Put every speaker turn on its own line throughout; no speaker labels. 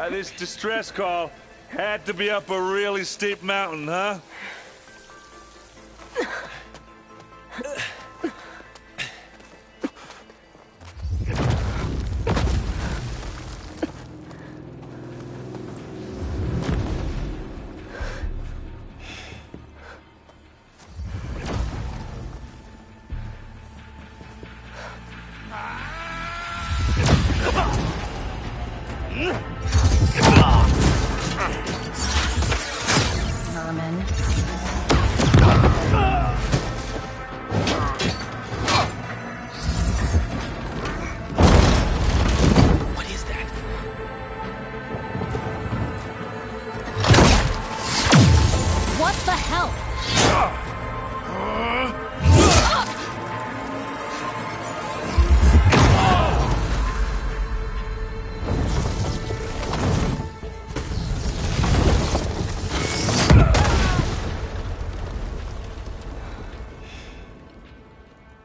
This distress call had to be up a really steep mountain, huh?
Vermin.
What is that?
What the hell?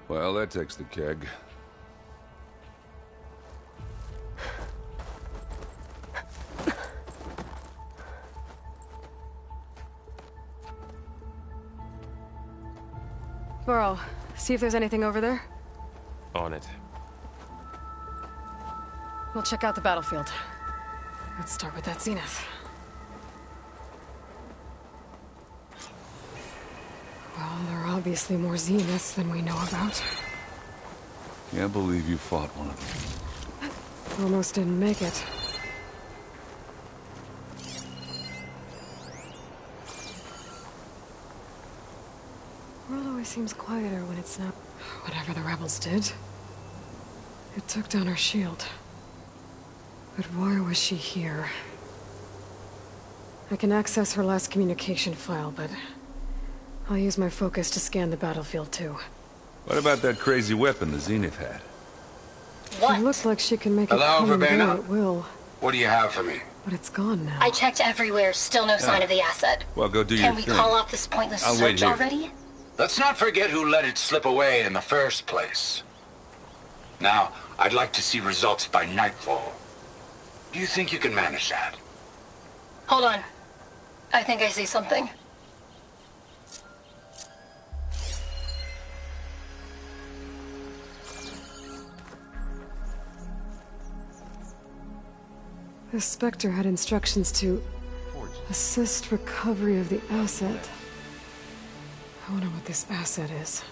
Well, that takes the keg.
Burrow, see if there's anything over there.
On it.
We'll check out the battlefield. Let's start with that zenith. Well, there are obviously more zeniths than we know about.
Can't believe you fought one of them.
Almost didn't make it. World always seems quieter when it's not. Whatever the rebels did, it took down her shield. But why was she here? I can access her last communication file, but I'll use my focus to scan the battlefield too.
What about that crazy weapon the Zenith had?
What?
It looks like she can make
Hello,
it come and go
Verbena?
at will,
What do you have for me?
but it's gone now.
I checked everywhere, still no sign of the asset.
Well, go do
Can
your
we
thing.
call off this pointless
I'll wait
search
here.
already?
Let's not forget who let it slip away in the first place. Now, I'd like to see results by nightfall. Do you think you can manage that?
Hold on. I think I see something.
The Spectre had instructions to assist recovery of the asset. I wonder what this asset is.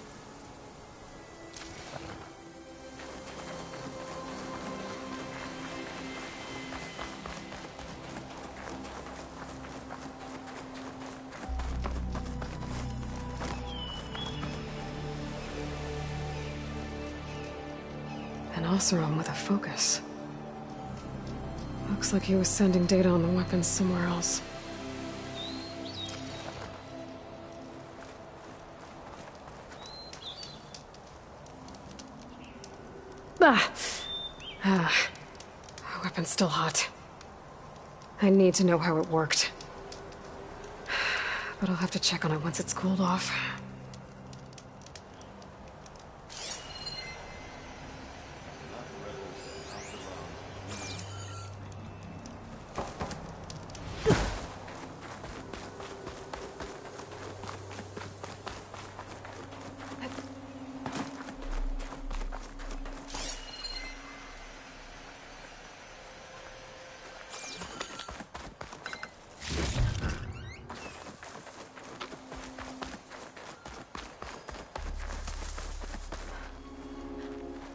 An Oseram with a focus. Looks like he was sending data on the weapons somewhere else. Weapon's still hot. I need to know how it worked. But I'll have to check on it once it's cooled off.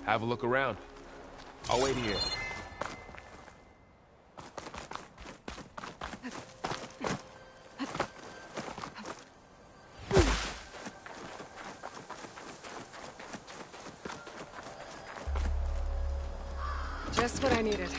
Have a look around. I'll wait here.
Just what I needed.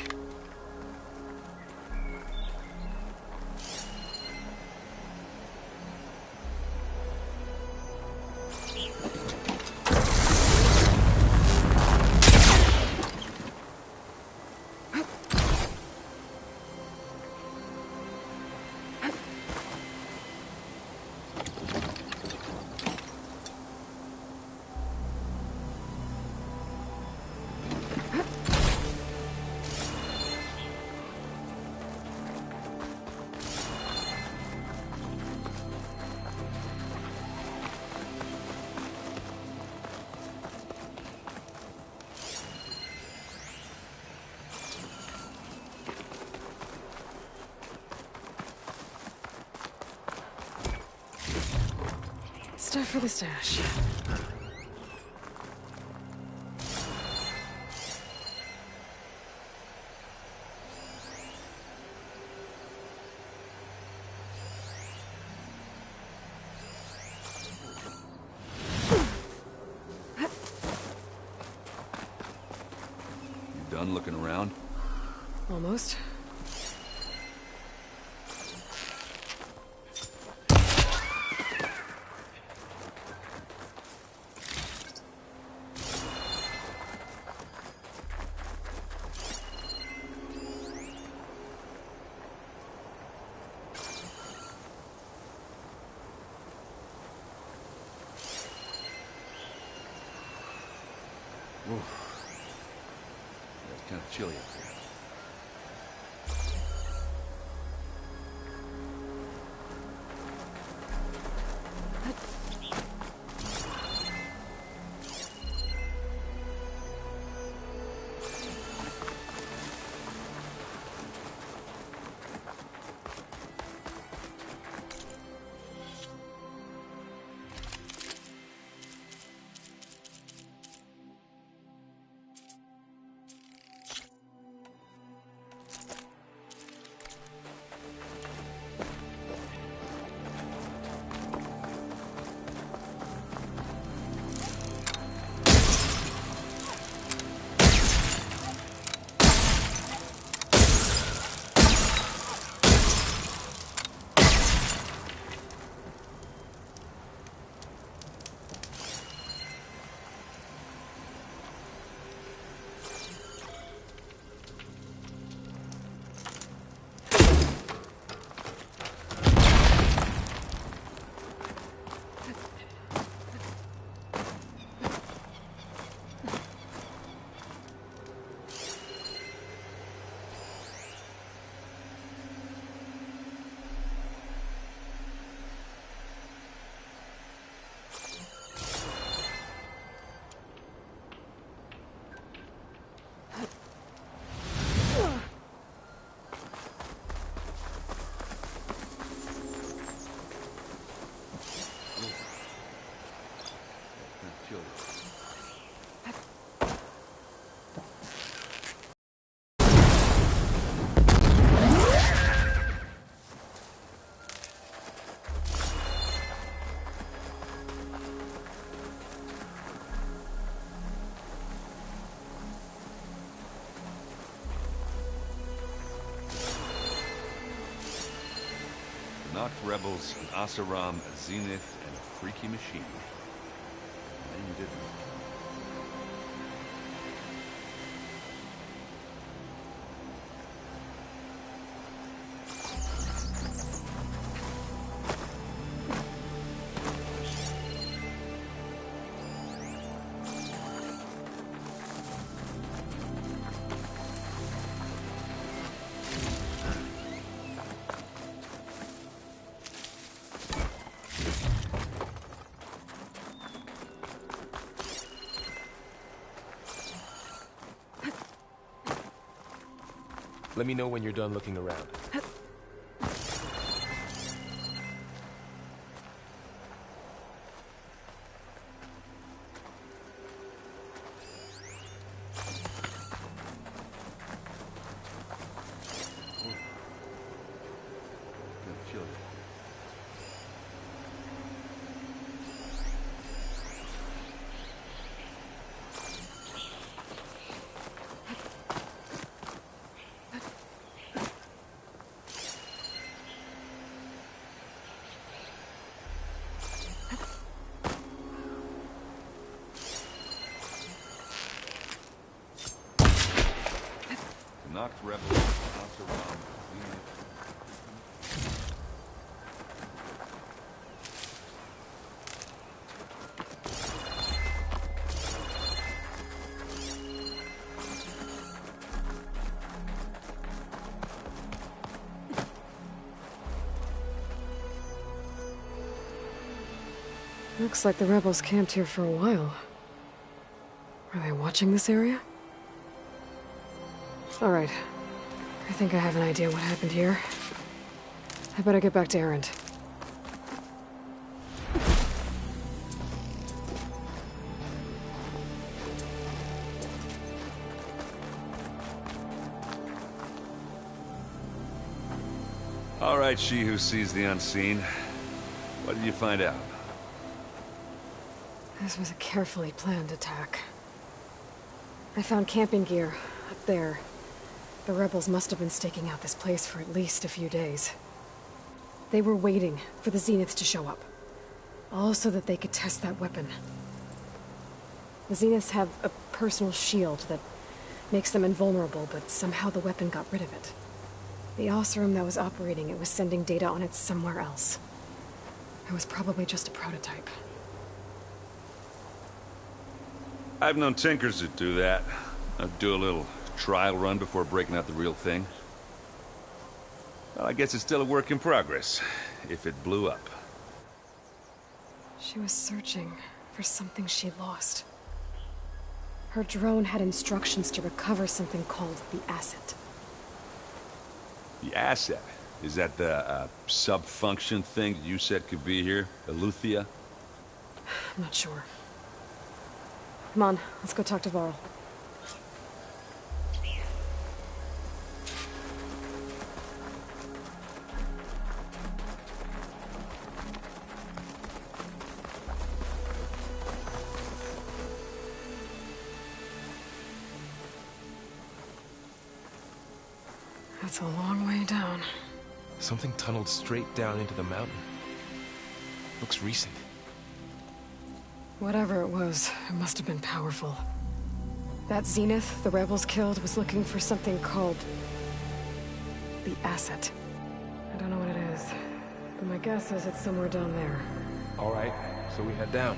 Stuff for the stash.
You done looking around?
Almost.
It's kind of chilly up here. Knocked rebels, an Asaram, a Zenith, and a freaky machine. And you didn't.
Let me know when you're done looking around. Knocked rebels, Asaram, Zenith.
Looks like the rebels camped here for a while. Are they watching this area? All right. I think I have an idea what happened here. I better get back to Erend.
All right, she who sees the unseen. What did you find out?
This was a carefully planned attack. I found camping gear up there. The rebels must have been staking out this place for at least a few days. They were waiting for the Zeniths to show up. All so that they could test that weapon. The Zeniths have a personal shield that makes them invulnerable, but somehow the weapon got rid of it. The Oseram that was operating it was sending data on it somewhere else. It was probably just a prototype.
I've known tinkers that do that. I'd do a little trial run before breaking out the real thing. Well, I guess it's still a work in progress, if it blew up.
She was searching for something she lost. Her drone had instructions to recover something called the asset.
The asset? Is that the sub-function thing that you said could be here? Eleuthia?
I'm not sure. Come on, let's go talk to Varl. That's a long way down.
Something tunneled straight down into the mountain. Looks recent.
Whatever it was, it must have been powerful. That Zenith the rebels killed was looking for something called the asset. I don't know what it is, but my guess is it's somewhere down there.
All right, so we head down.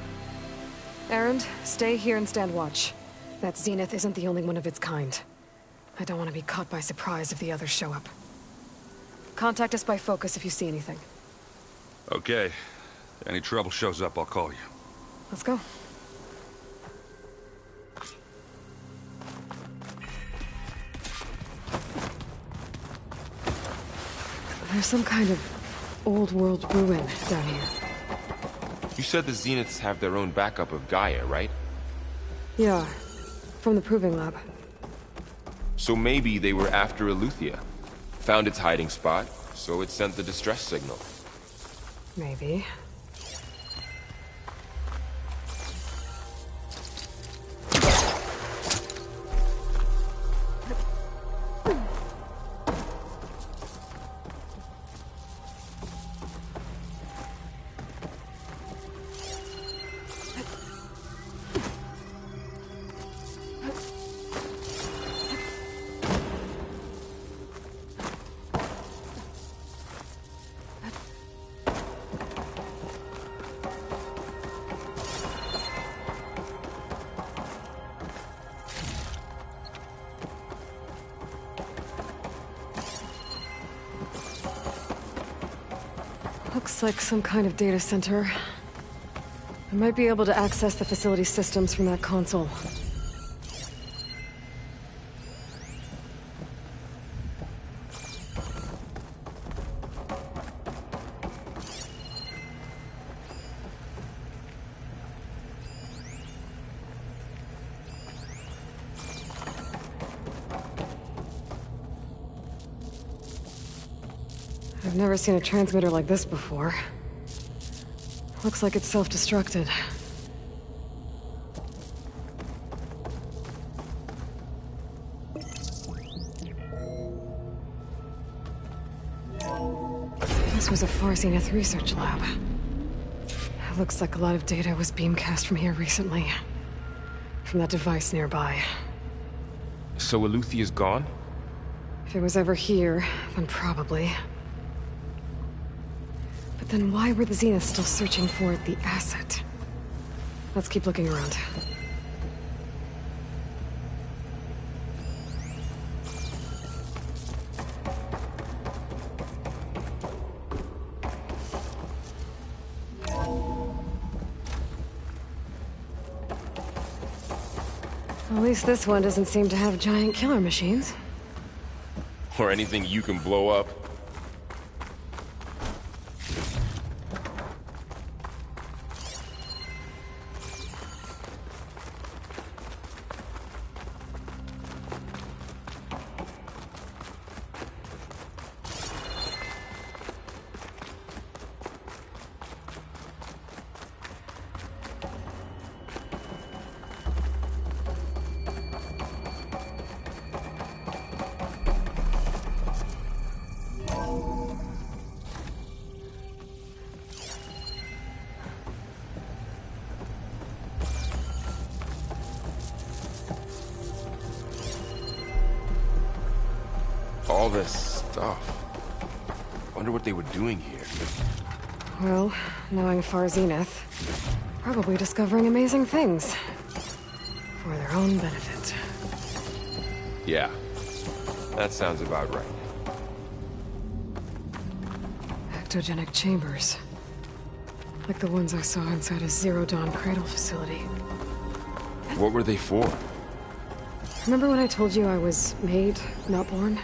Erend, stay here and stand watch. That Zenith isn't the only one of its kind. I don't want to be caught by surprise if the others show up. Contact us by focus if you see anything.
Okay. If any trouble shows up, I'll call you.
Let's go. There's some kind of old world ruin down here.
You said the Zeniths have their own backup of Gaia, right?
Yeah, from the proving lab.
So maybe they were after Eleuthia. Found its hiding spot, so it sent the distress signal.
Maybe. Looks like some kind of data center. I might be able to access the facility systems from that console. I've never seen a transmitter like this before. Looks like it's self-destructed. This was a Far Zenith research lab. It looks like a lot of data was beamcast from here recently. From that device nearby.
So Eleuthia's gone?
If it was ever here, then probably. But then why were the Zeniths still searching for the asset? Let's keep looking around. At least this one doesn't seem to have giant killer machines.
Or anything you can blow up. all this stuff. Wonder what they were doing here.
Well, knowing Far Zenith, probably discovering amazing things. For their own benefit.
Yeah, that sounds about right.
Ectogenic chambers. Like the ones I saw inside a Zero Dawn cradle facility.
What were they for?
Remember when I told you I was made, not born?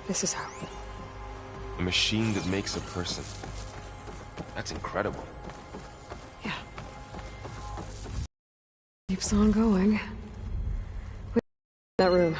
This is how.
A machine that makes a person. That's incredible.
Yeah. Keeps on going. That room.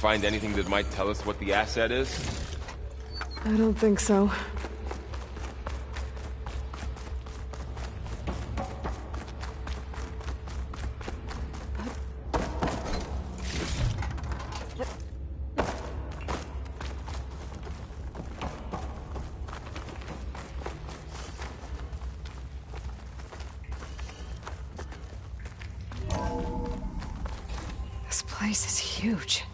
Find anything that might tell us what the asset is?
I don't think so. This place is huge.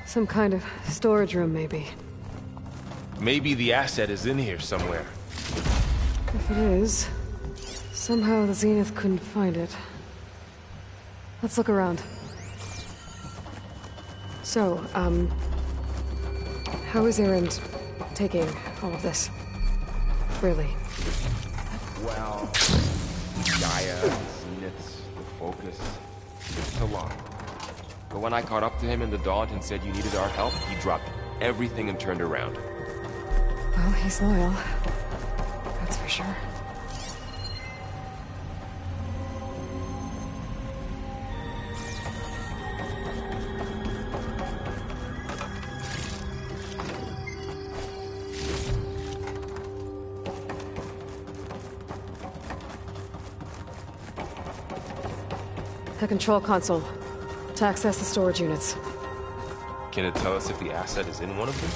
Some kind of storage room, maybe.
Maybe the asset is in here somewhere.
If it is, somehow the Zenith couldn't find it. Let's look around. So, how is Erend taking all of this? Really?
Well, Gaia, Zeniths, the Focus. It's a lot. But when I caught up to him in the Daunt and said you needed our help, he dropped everything and turned around.
Well, he's loyal. That's for sure. The control console. To access the storage units.
Can it tell us if the asset is in one of them?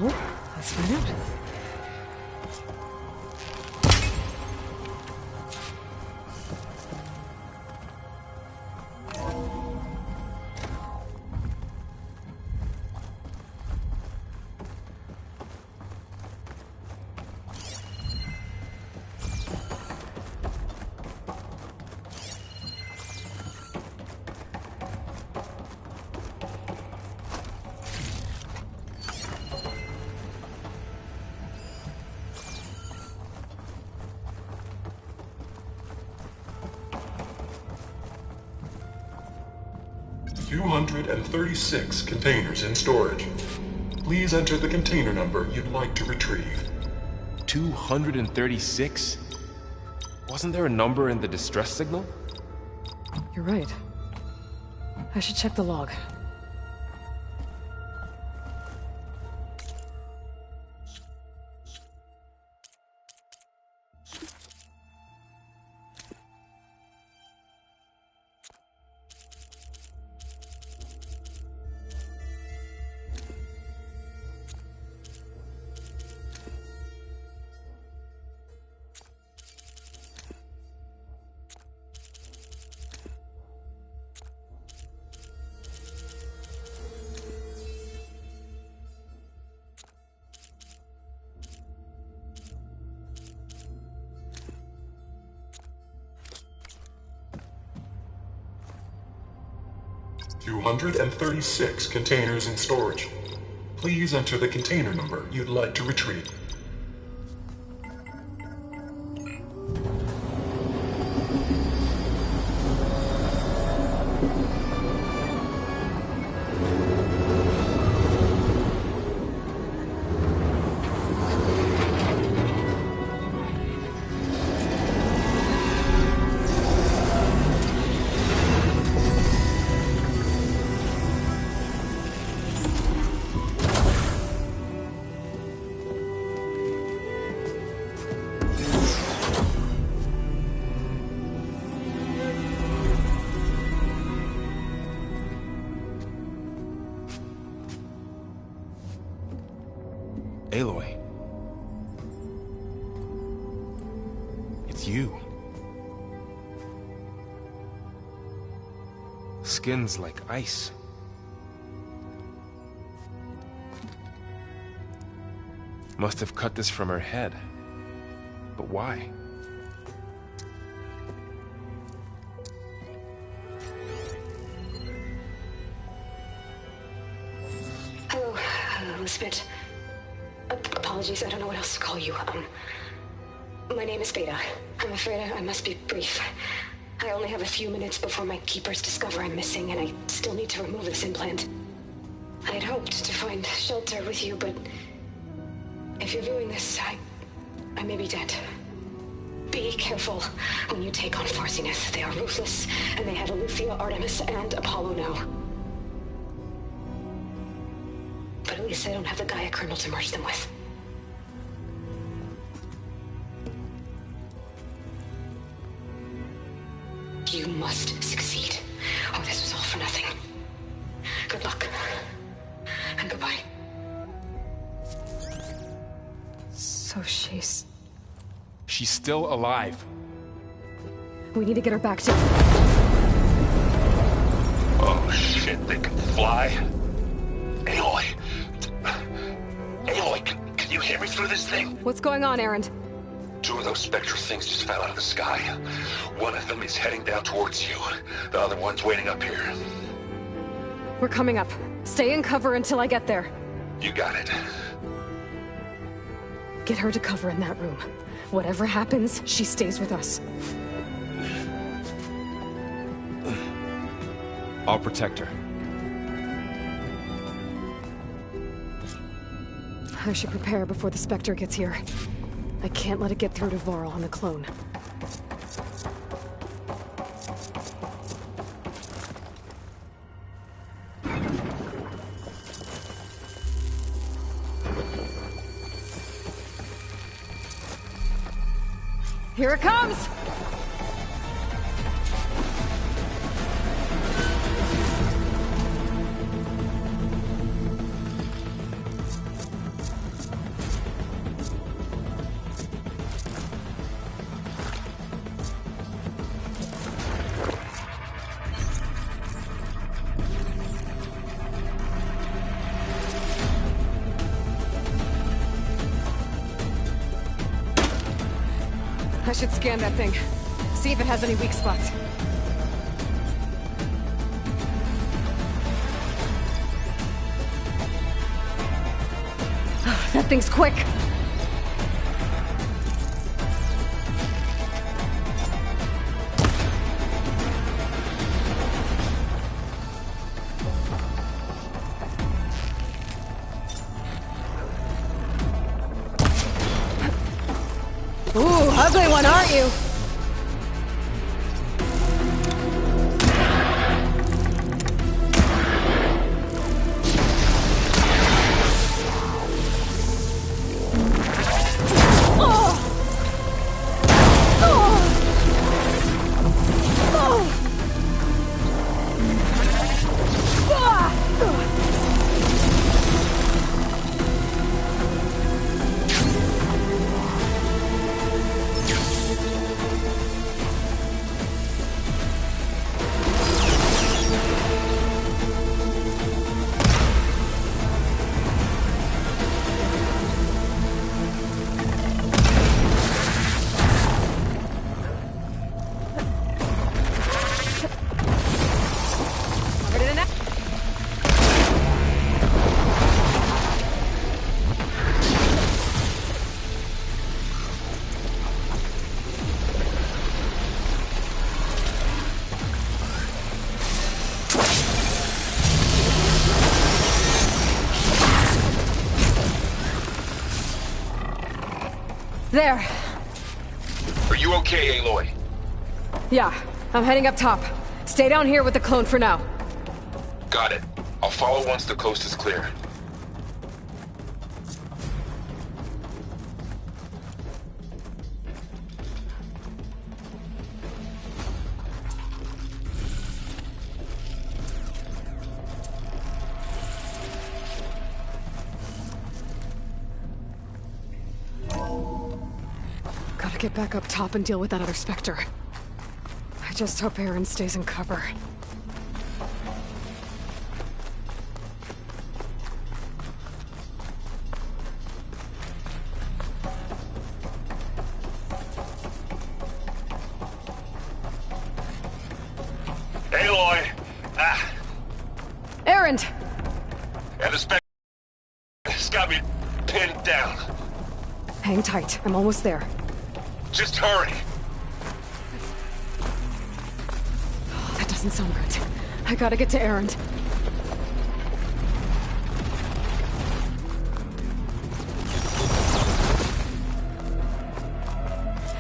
Well, let's find out.
$236 containers in storage. Please enter the container number you'd like to retrieve.
236? Wasn't there a number in the distress signal?
You're right. I should check the log.
$236 containers in storage. Please enter the container number you'd like to retrieve.
Aloy. It's you. Skin's like ice. Must have cut this from her head. But why?
Hello, Elizabeth. Apologies, I don't know what else to call you. My name is Beta. I'm afraid I must be brief. I only have a few minutes before my keepers discover I'm missing, and I still need to remove this implant. I had hoped to find shelter with you, but if you're viewing this, I may be dead. Be careful when you take on Far Zenith. They are ruthless, and they have Alethea, Artemis, and Apollo now. But at least I don't have the Gaia kernel to merge them with. You must succeed, or this was all for nothing. Good luck. And goodbye. So she's
still alive.
We need to get her back to...
Oh shit, they can fly? Aloy! Aloy, can you hear me through this thing?
What's going on, Erend?
Two of those spectral things just fell out of the sky. One of them is heading down towards you. The other one's waiting up here.
We're coming up. Stay in cover until I get there.
You got it.
Get her to cover in that room. Whatever happens, she stays with us.
I'll protect her.
I should prepare before the Spectre gets here. I can't let it get through to Varl and the clone. Here it comes! I should scan that thing. See if it has any weak spots. That thing's quick! Ooh, ugly one, aren't you? There.
Are you okay, Aloy?
Yeah, I'm heading up top. Stay down here with the clone for now.
Got it. I'll follow once the coast is clear.
Gotta get back up top and deal with that other Spectre. I just hope Aaron stays in cover.
Aloy! Ah!
Aaron!
And the spec has got me pinned down.
Hang tight, I'm almost there.
Just hurry.
That doesn't sound good. I gotta get to Aaron.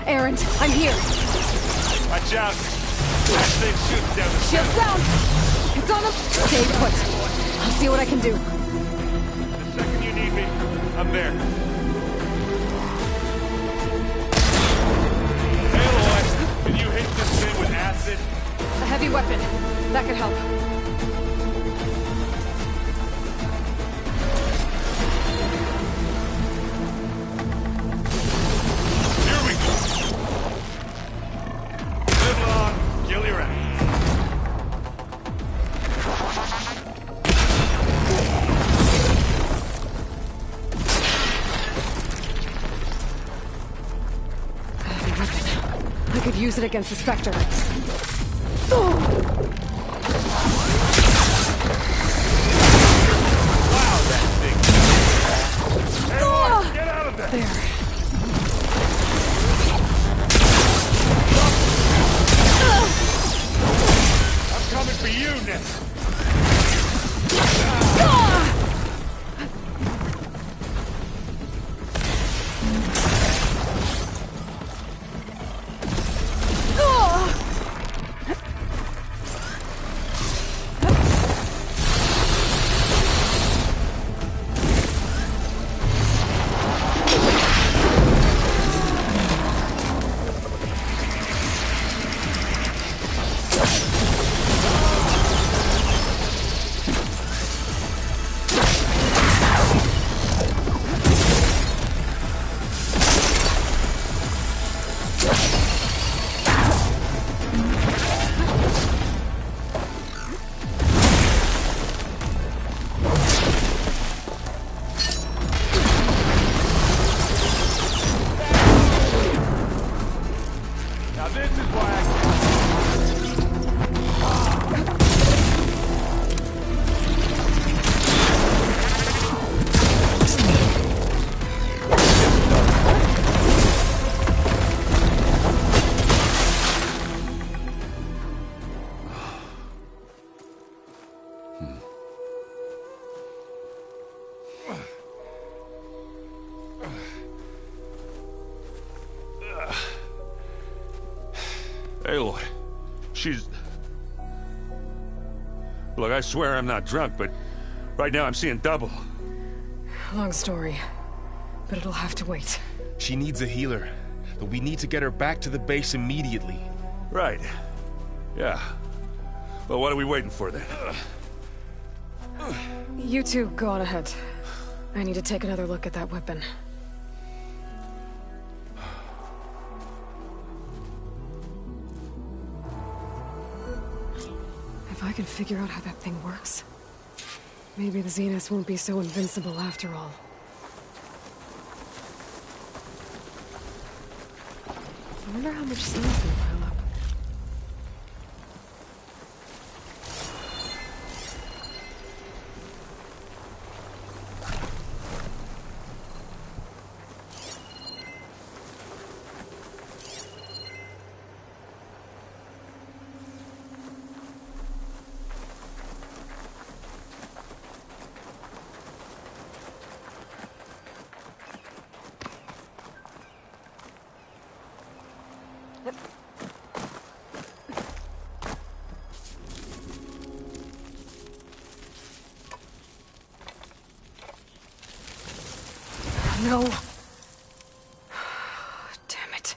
Aaron, I'm here.
Watch out! That thing's shooting down the
Shield down! It's on them! Stay put. I'll see what I can do.
The second you need me, I'm there. Hey, Aloy, can you hit this thing with acid?
A heavy weapon. That could help.
Here we go. Live long, kill your ass.
A heavy weapon. I could use it against the Spectre.
Wow, that thing. Hey, Aloy, get out of there!
There.
I'm coming for you, Ness. Now this is why I can't. Aloy, she's... Look, I swear I'm not drunk, but right now I'm seeing double.
Long story, but it'll have to wait.
She needs a healer, but we need to get her back to the base immediately.
Right. Yeah. Well, what are we waiting for then?
You two go on ahead. I need to take another look at that weapon. If I can figure out how that thing works, maybe the Zeniths won't be so invincible after all. I wonder how much sand's gonna pile up. no. Damn it.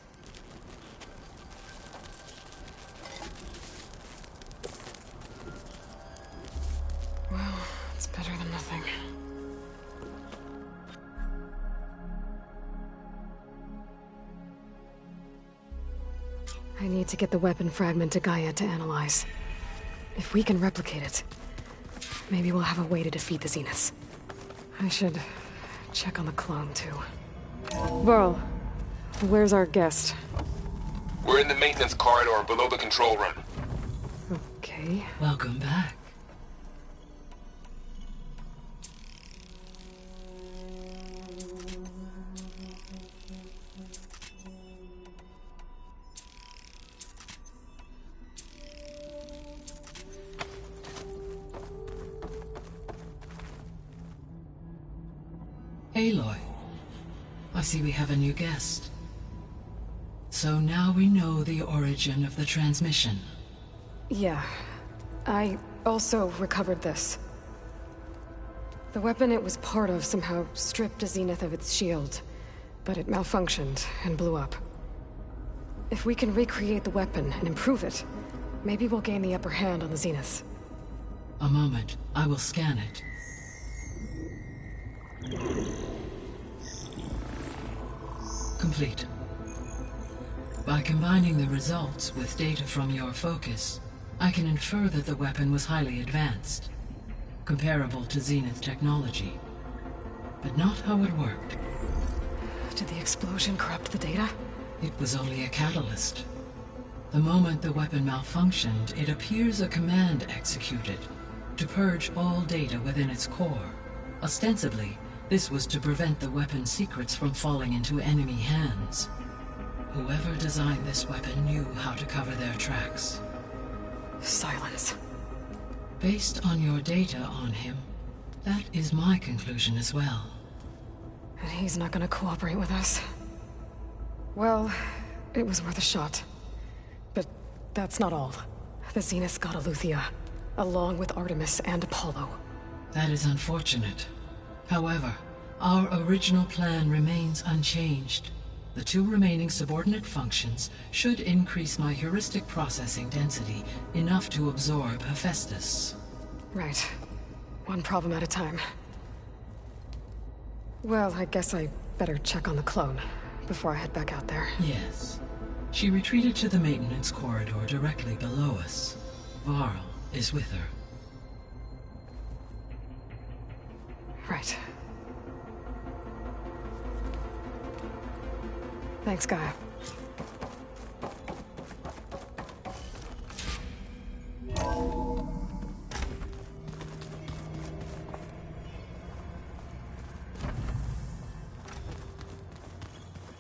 Well, it's better than nothing. I need to get the weapon fragment to Gaia to analyze. If we can replicate it, maybe we'll have a way to defeat the Zeniths. I should check on the clone, too. Varl, where's our guest?
We're in the maintenance corridor below the control room.
Okay.
Welcome back. Aloy, I see we have a new guest. So now we know the origin of the transmission.
Yeah. I also recovered this. The weapon it was part of somehow stripped a Zenith of its shield, but it malfunctioned and blew up. If we can recreate the weapon and improve it, maybe we'll gain the upper hand on the Zeniths.
A moment, I will scan it. Complete. By combining the results with data from your focus, I can infer that the weapon was highly advanced, comparable to Zenith technology, but not how it worked.
Did the explosion corrupt the data?
It was only a catalyst. The moment the weapon malfunctioned, it appears a command executed to purge all data within its core. Ostensibly, this was to prevent the weapon's secrets from falling into enemy hands. Whoever designed this weapon knew how to cover their tracks.
Silence.
Based on your data on him, that is my conclusion as well.
And he's not gonna cooperate with us. Well, it was worth a shot. But that's not all. The Zeniths got Aletheia, along with Artemis and Apollo.
That is unfortunate. However, our original plan remains unchanged. The two remaining subordinate functions should increase my heuristic processing density enough to absorb Hephaestus.
Right. One problem at a time. Well, I guess I better check on the clone before I head back out there.
Yes. She retreated to the maintenance corridor directly below us. Varl is with her.
Right. Thanks, Gaia.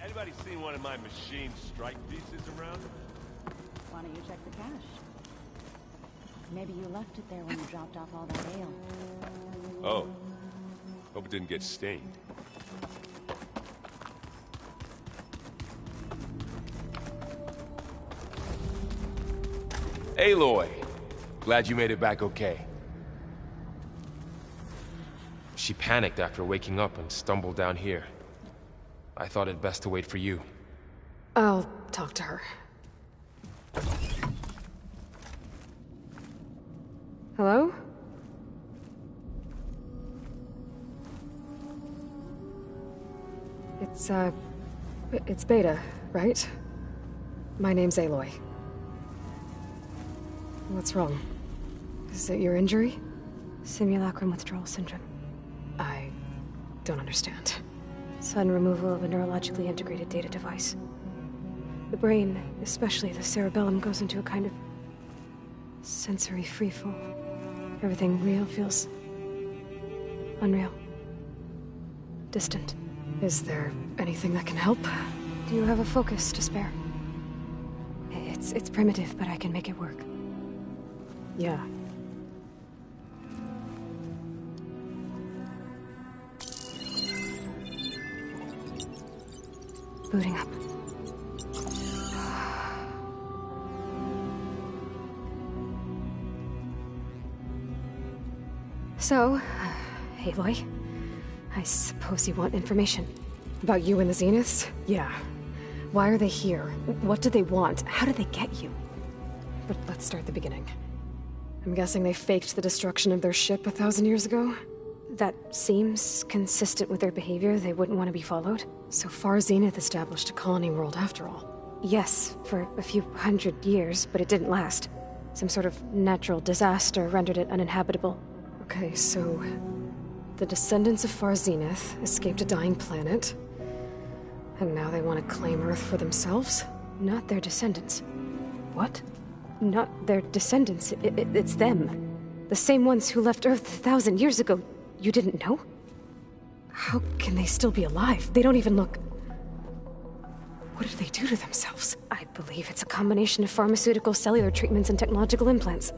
Anybody seen one of my machine strike pieces around?
Why don't you check the cache? Maybe you left it there when you dropped off all that ale.
Oh. Hope it didn't get stained.
Aloy! Glad you made it back okay. She panicked after waking up and stumbled down here. I thought it best to wait for you.
I'll talk to her. Hello? It's Beta, right? My name's Aloy. What's wrong? Is it your injury?
Simulacrum withdrawal syndrome.
I don't understand.
Sudden removal of a neurologically integrated data device. The brain, especially the cerebellum, goes into a kind of sensory freefall. Everything real feels unreal. Distant.
Is there anything that can help?
Do you have a focus to spare? It's primitive, but I can make it work.
Yeah.
Booting up. So, Aloy, I suppose you want information.
About you and the Zeniths? Yeah. Why are they here? What do they want? How did they get you? But let's start the beginning. I'm guessing they faked the destruction of their ship 1,000 years ago?
That seems consistent with their behavior. They wouldn't want to be followed.
So far, Zenith established a colony world after all.
Yes, for a few hundred years, but it didn't last. Some sort of natural disaster rendered it uninhabitable.
Okay, so the descendants of Far Zenith escaped a dying planet, and now they want to claim Earth for themselves?
Not their descendants.
What?
Not their descendants. It's them. The same ones who left Earth 1,000 years ago. You didn't know?
How can they still be alive? They don't even look... What did they do to themselves?
I believe it's a combination of pharmaceutical, cellular treatments, and technological implants.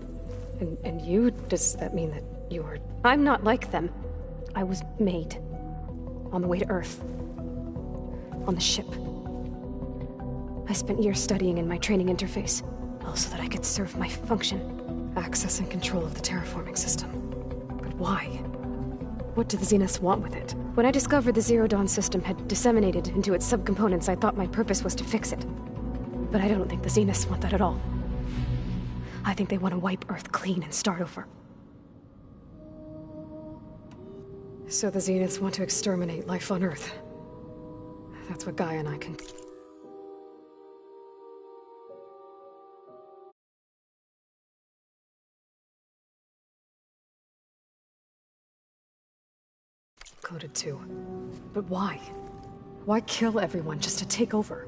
And you? Does that mean that you are...
I'm not like them. I was made. On the way to Earth. On the ship. I spent years studying in my training interface, all so that I could serve my function.
Access and control of the terraforming system. But why? What do the Zeniths want with it?
When I discovered the Zero Dawn system had disseminated into its subcomponents, I thought my purpose was to fix it. But I don't think the Zeniths want that at all. I think they want to wipe Earth clean and start over.
So the Zeniths want to exterminate life on Earth. That's what Gaia and I can... Coded too. But why? Why kill everyone just to take over?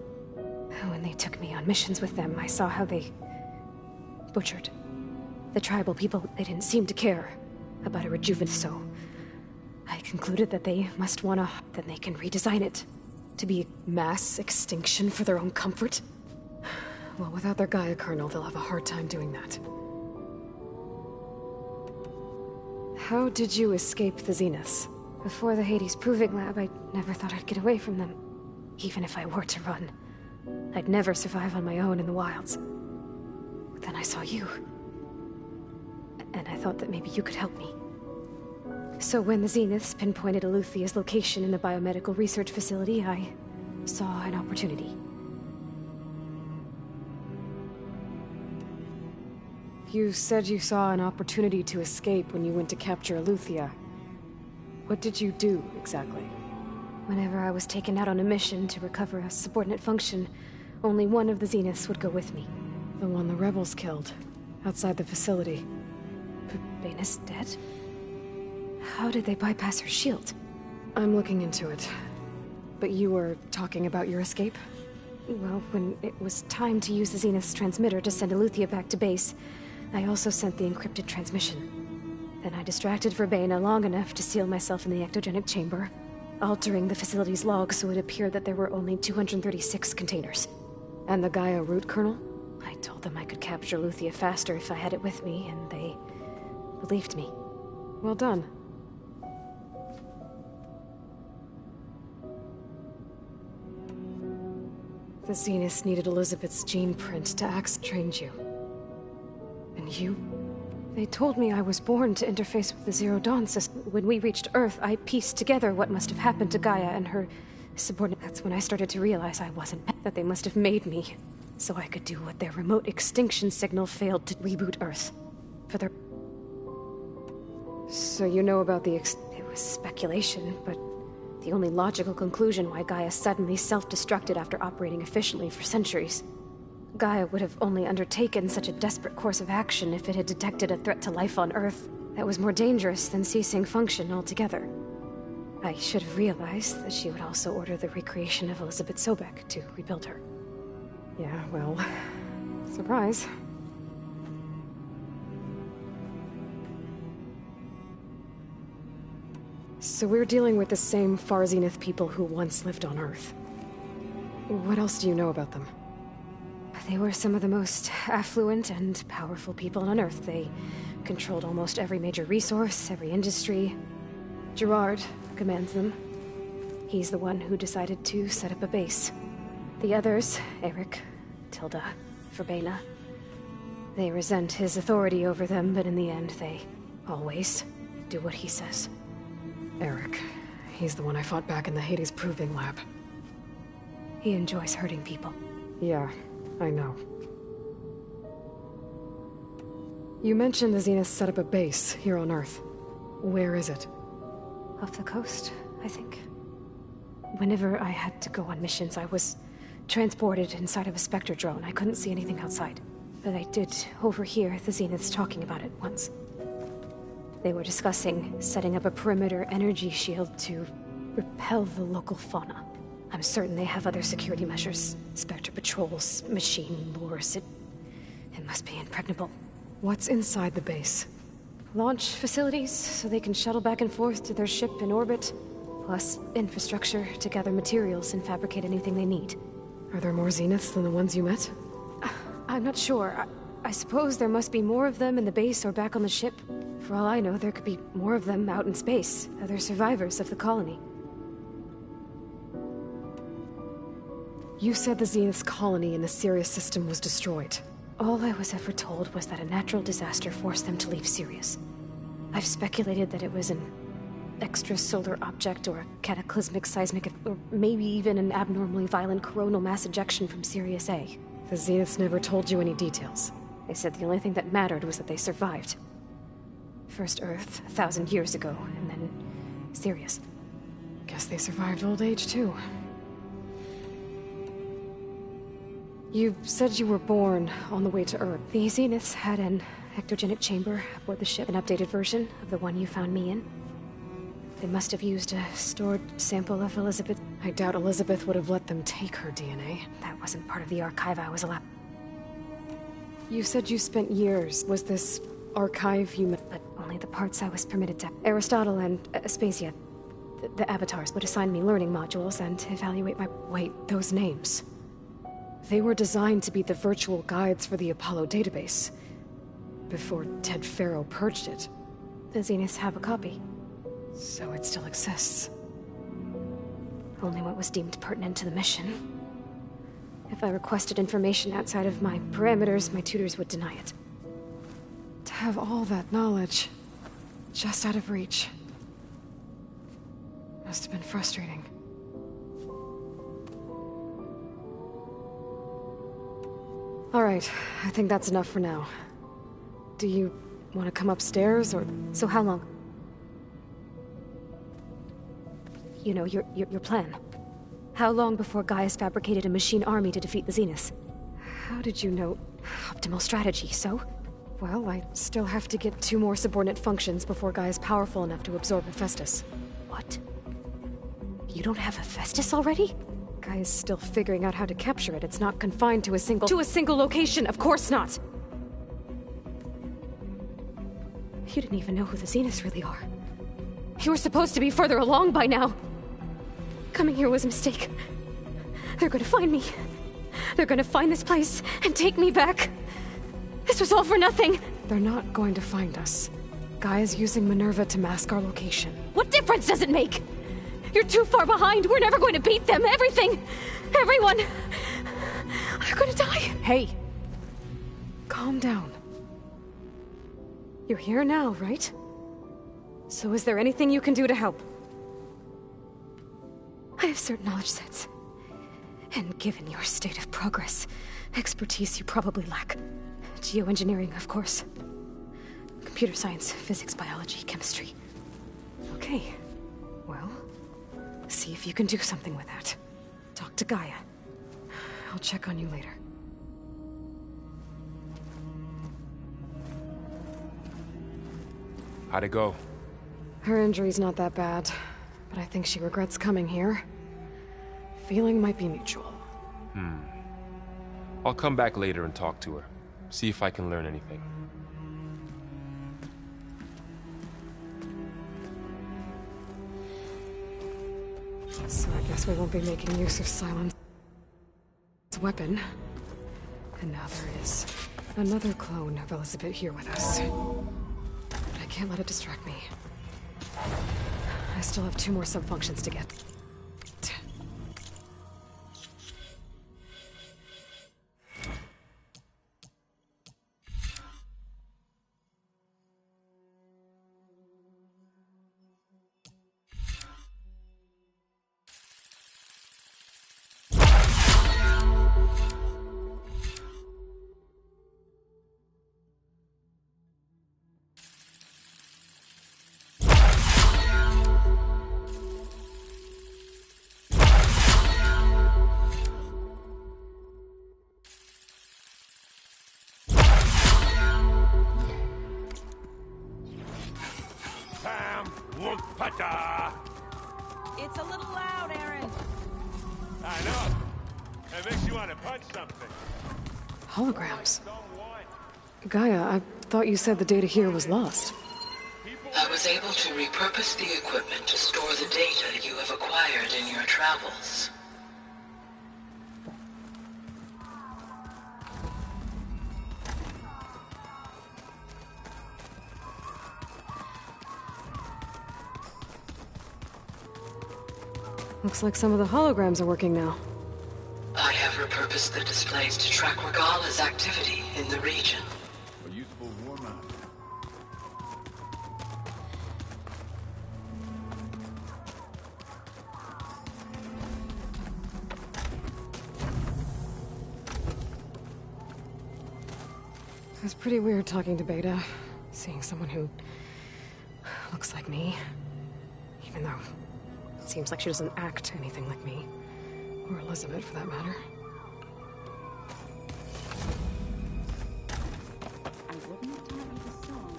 When they took me on missions with them, I saw how they... butchered. The tribal people, they didn't seem to care about a rejuvenate, so... I concluded that they must wanna... then they can redesign it.
To be mass extinction for their own comfort? Well, without their Gaia kernel, they'll have a hard time doing that. How did you escape the Zeniths?
Before the Hades Proving Lab, I never thought I'd get away from them. Even if I were to run. I'd never survive on my own in the wilds. But then I saw you. And I thought that maybe you could help me. So when the Zeniths pinpointed Eluthia's location in the biomedical research facility, I saw an opportunity.
You said you saw an opportunity to escape when you went to capture Eluthia. What did you do, exactly?
Whenever I was taken out on a mission to recover a subordinate function, only one of the Zeniths would go with me.
The one the rebels killed, outside the facility.
Baina's dead? How did they bypass her shield?
I'm looking into it. But you were talking about your escape?
Well, when it was time to use the Zenith's transmitter to send Eluthia back to base, I also sent the encrypted transmission. Then I distracted Verbaina long enough to seal myself in the ectogenic chamber, altering the facility's log so it appeared that there were only 236 containers.
And the Gaia root kernel?
I told them I could capture Eluthia faster if I had it with me, and they believed me.
Well done. The Zeniths needed Elizabeth's gene print to trained you. And you?
They told me I was born to interface with the Zero Dawn system. When we reached Earth, I pieced together what must have happened to Gaia and her subordinate. That's when I started to realize I wasn't, that they must have made me, so I could do what their remote extinction signal failed to reboot Earth. For their...
So you know about the
It was speculation, but the only logical conclusion why Gaia suddenly self-destructed after operating efficiently for centuries. Gaia would have only undertaken such a desperate course of action if it had detected a threat to life on Earth that was more dangerous than ceasing function altogether. I should have realized that she would also order the recreation of Elizabeth Sobek to rebuild her.
Yeah, well... surprise. So we're dealing with the same Far Zenith people who once lived on Earth. What else do you know about them?
They were some of the most affluent and powerful people on Earth. They controlled almost every major resource, every industry. Gerard commands them. He's the one who decided to set up a base. The others, Eric, Tilda, Verbaina, they resent his authority over them, but in the end, they always do what he says.
Eric. He's the one I fought back in the Hades Proving Lab.
He enjoys hurting people.
Yeah, I know. You mentioned the Zenith set up a base here on Earth. Where is it?
Off the coast, I think. Whenever I had to go on missions, I was transported inside of a Spectre drone. I couldn't see anything outside. But I did overhear the Zeniths talking about it once. They were discussing setting up a perimeter energy shield to repel the local fauna. I'm certain they have other security measures. Spectre patrols, machine lures. It must be impregnable.
What's inside the base?
Launch facilities, so they can shuttle back and forth to their ship in orbit. Plus, infrastructure to gather materials and fabricate anything they need.
Are there more Zeniths than the ones you met?
I'm not sure. I suppose there must be more of them in the base or back on the ship. For all I know, there could be more of them out in space, other survivors of the colony.
You said the Zenith's colony in the Sirius system was destroyed.
All I was ever told was that a natural disaster forced them to leave Sirius. I've speculated that it was an extrasolar object or a cataclysmic seismic, or maybe even an abnormally violent coronal mass ejection from Sirius A.
The Zeniths never told you any details.
They said the only thing that mattered was that they survived. First Earth, 1,000 years ago, and then Sirius.
Guess they survived old age, too. You said you were born on the way to Earth.
The Zeniths had an ectogenic chamber aboard the ship, an updated version of the one you found me in. They must have used a stored sample of Elizabeth.
I doubt Elizabeth would have let them take her DNA.
That wasn't part of the archive I was allowed.
You said you spent years. Was this archive you met?
But only the parts I was permitted to. Aristotle and Aspasia, the avatars, would assign me learning modules and evaluate my...
Wait, those names. They were designed to be the virtual guides for the Apollo database. Before Ted Faro purged it.
The Zeniths have a copy.
So it still exists.
Only what was deemed pertinent to the mission. If I requested information outside of my parameters, my tutors would deny it.
To have all that knowledge, just out of reach. Must have been frustrating. Alright, I think that's enough for now. Do you want to come upstairs, or...
So how long? You know, your plan. How long before Gaius fabricated a machine army to defeat the Zeniths?
How did you know?
Optimal strategy, so?
Well, I still have to get 2 more subordinate functions before Gaia's powerful enough to absorb Hephaestus.
What? You don't have Hephaestus already?
Gaia's still figuring out how to capture it. It's not confined to a single... To a single location! Of course not!
You didn't even know who the Zeniths really are.
You were supposed to be further along by now!
Coming here was a mistake. They're gonna find me. They're gonna find this place and take me back. This was all for nothing!
They're not going to find us. Gaia's using Minerva to mask our location.
What difference does it make? You're too far behind. We're never going to beat them. Everything. Everyone. They're gonna die.
Hey. Calm down. You're here now, right? So is there anything you can do to help?
I have certain knowledge sets. And given your state of progress, expertise you probably lack. Geoengineering, of course. Computer science, physics, biology, chemistry.
Okay. Well, see if you can do something with that. Talk to Gaia. I'll check on you later.
How'd it go?
Her injury's not that bad, but I think she regrets coming here. Feeling might be mutual.
I'll come back later and talk to her. See if I can learn anything.
So I guess we won't be making use of Silence weapon. And now there is another clone of Elizabeth here with us. But I can't let it distract me. I still have 2 more sub-functions to get.
It makes you want to punch something.
Holograms. Gaia, I thought you said the data here was lost.
I was able to repurpose the equipment to store the data you have acquired in your travels.
Looks like some of the holograms are working now.
I have repurposed the displays to track Regala's activity in the region.
A useful warm-up.
It was pretty weird talking to Beta, seeing someone who looks like me. Even though it seems like she doesn't act anything like me. Or Elizabeth, for that matter.
I wouldn't have taught you the song.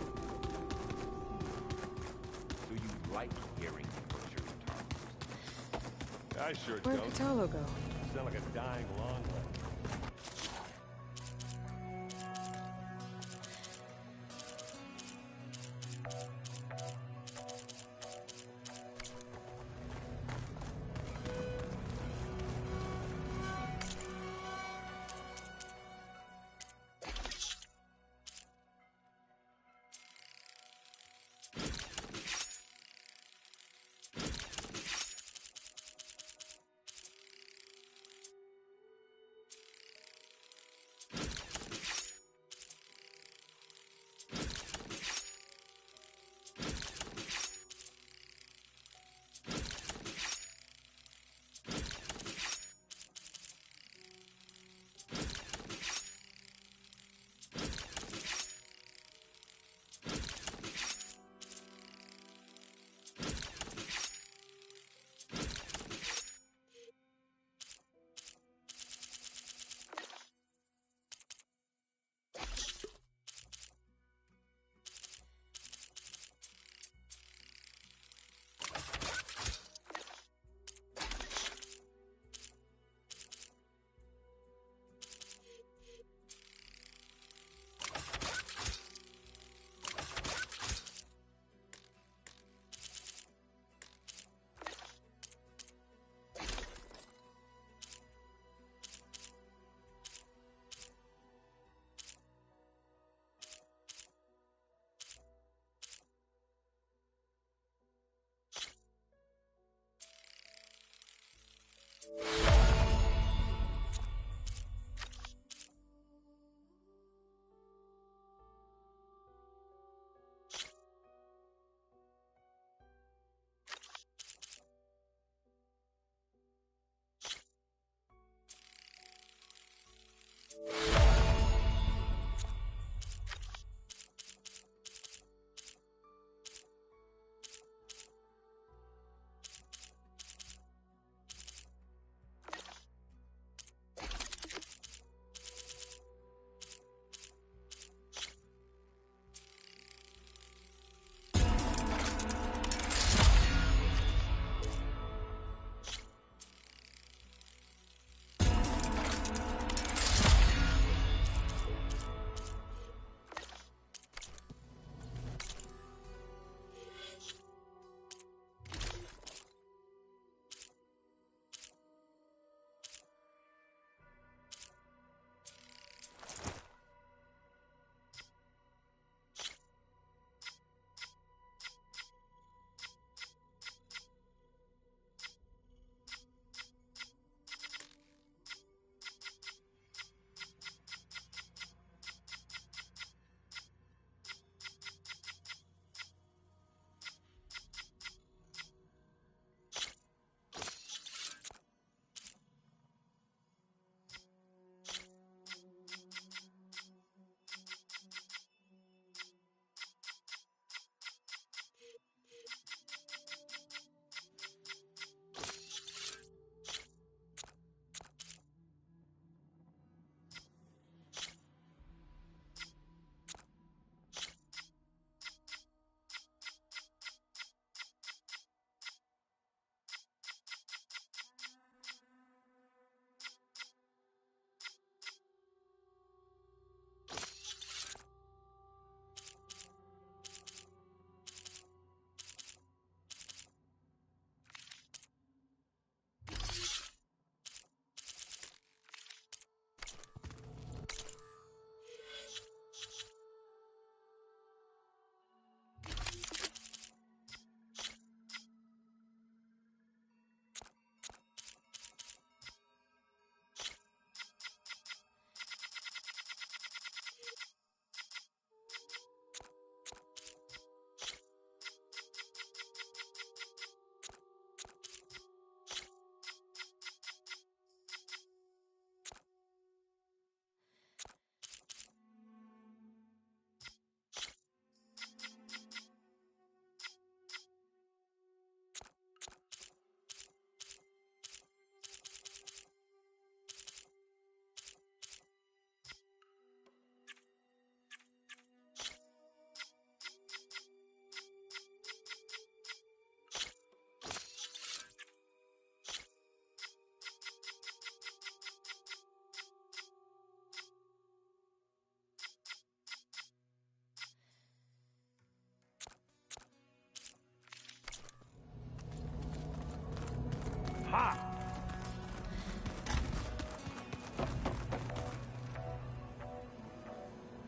So you like hearing butcher guitar?
I sure
Where'd
don't.
Catalo go?
You sound like a dying long leg.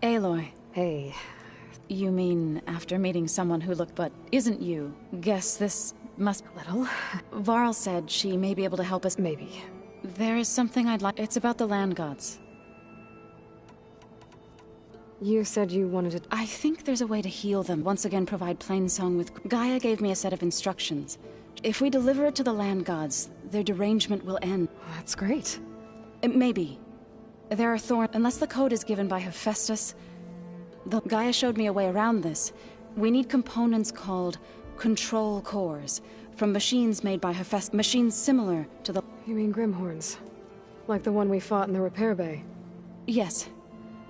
Aloy.
Hey.
You mean after meeting someone who looked but isn't you? Guess this must...
Little?
Varl said she may be able to help us.
Maybe.
There is something I'd like... It's about the land gods.
You said you wanted to...
I think there's a way to heal them. Once again, provide Plainsong with... Gaia gave me a set of instructions. If we deliver it to the land gods, their derangement will end.
That's great.
Maybe. There are thorns... Unless the code is given by Hephaestus... Gaia showed me a way around this. We need components called control cores, from machines made by Hephaestus. Machines similar to the...
You mean Grimhorns? Like the one we fought in the repair bay?
Yes.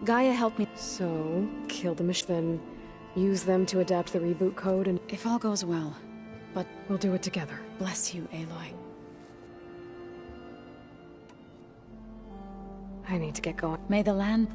Gaia helped me...
So, kill the machine, then use them to adapt the reboot code and...
If all goes well. But...
We'll do it together.
Bless you, Aloy.
I need to get going.
May the land...